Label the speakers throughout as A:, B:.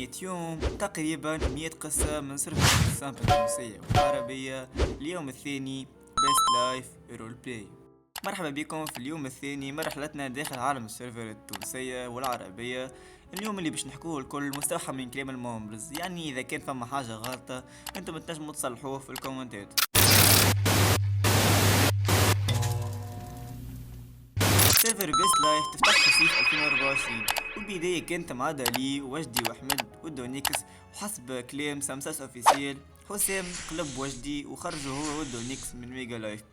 A: 100 يوم تقريبا 100 قصة من سيرفر السامبل التونسية والعربية. اليوم الثاني بيست لايف رول بلاي. مرحبا بكم في اليوم الثاني من رحلتنا داخل عالم السيرفر التونسية والعربية. اليوم اللي باش نحكوه الكل مستوحى من كلام المومبرز، يعني اذا كان فما حاجة غلطة انتم تنجموا تصلحوه في الكومنتات. سيرفر بيست لايف تفتح في صيف 2024، والبداية كانت مع دالي ووجدي وأحمد ودونيكس، وحسب كلام سامساس اوفيسيال حسام قلب وجدي وخرجوا هو ودونيكس من ميجا لايف.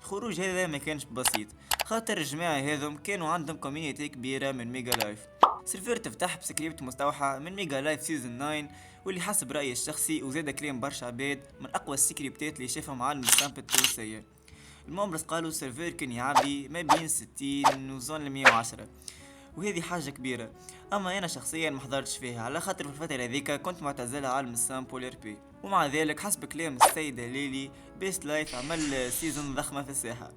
A: الخروج هذا ما كانش بسيط، خاطر الجماعة هذم كانوا عندهم كوميونيتي كبيرة من ميجا لايف. سيرفر تفتح بسكريبت مستوحى من ميجا لايف سيزون 9، واللي حسب رأيي الشخصي وزاد كلام برشا عباد من أقوى السكريبتات اللي شافهم عالم السامب التونسية. المومبرز قالوا السيرفر كان يعبي ما بين 60 وزون 110، وهذه حاجة كبيرة. اما انا شخصيا ما حضرتش فيها على خاطر في الفترة هذيك كنت معتزلة عالم السامب والار بي، ومع ذلك حسب كلام السيدة ليلي بيست لايف عمل سيزون ضخمة في الساحة.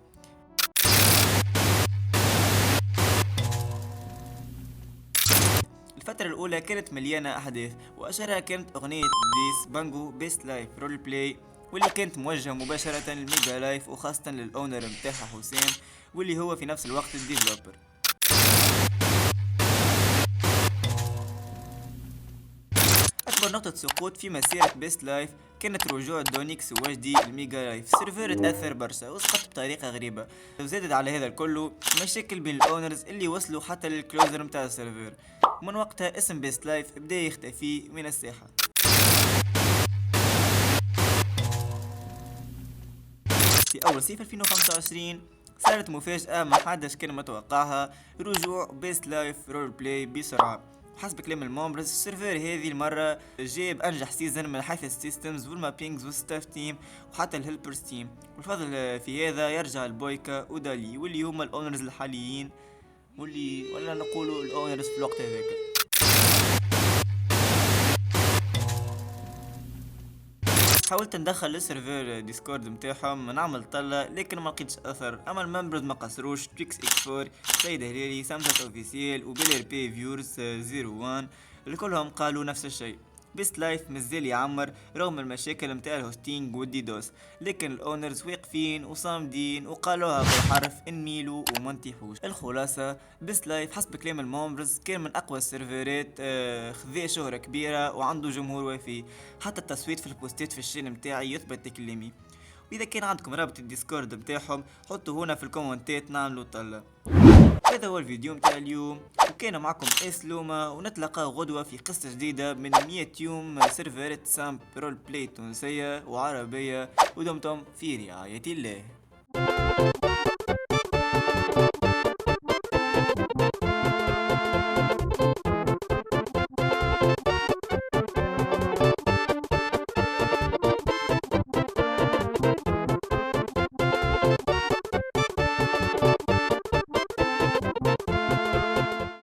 A: الفترة الأولى كانت مليانة أحداث، وأشهرها كانت أغنية ديس بانجو بيست لايف رول بلاي، واللي كانت موجهة مباشرة للميجا لايف وخاصة للأونر متاعها حسام، واللي هو في نفس الوقت الديفلوبر. أكبر نقطة سقوط في مسيرة بيست لايف كانت رجوع دونيكس ووجدي الميجا لايف. السيرفر تأثر برشا وسقط بطريقة غريبة، وزادت على هذا الكل مشاكل بين الأونرز اللي وصلوا حتى للكلوزر متاع السيرفر. من وقتها اسم بيست لايف بدا يختفي من الساحة. في أول صيف 2025 صارت مفاجأة ما حدش كان متوقعها، رجوع بيست لايف رول بلاي بسرعة. حسب كلام المومبرز السيرفر هذه المرة جاب أنجح سيزن من حيث السيستمز والمابينجز والستاف تيم وحتى الهيلبرز تيم، والفضل في هذا يرجع لبويكا ودالي واللي هما الأونرز الحاليين، واللي ولا نقولوا الأونرز في الوقت هذاك. حاولت ندخل السيرفر ديسكورد متاعهم نعمل طلة لكن ما لقيتش اثر. اما الممبرز ما قصروش، تريكس اكس 4 سيد هليلي سامسات اوفيسيال وبيلر بي فيورز 01 الكلهم قالوا نفس الشيء. بيست لايف مازال يعمر رغم المشاكل متاع الهوستينج والديدوس، لكن الاونرز واقفين وصامدين وقالوها بالحرف نميلوا وما نطيحوش. الخلاصه بيست لايف حسب كلام المومبرز كان من اقوى السيرفرات، خذا شهره كبيره وعنده جمهور وفي، حتى التصويت في البوستات في الشين متاعي يثبت كلامي. واذا كان عندكم رابط الديسكورد متاعهم حطوا هنا في الكومنتات نعملوا طلة. هذا هو الفيديو متاع اليوم، وكان معكم اسلوما، ونتلقى غدوة في قصة جديدة من 100 يوم سيرفرات سامب رول بلاي تونسية وعربية، ودمتم في رعاية الله.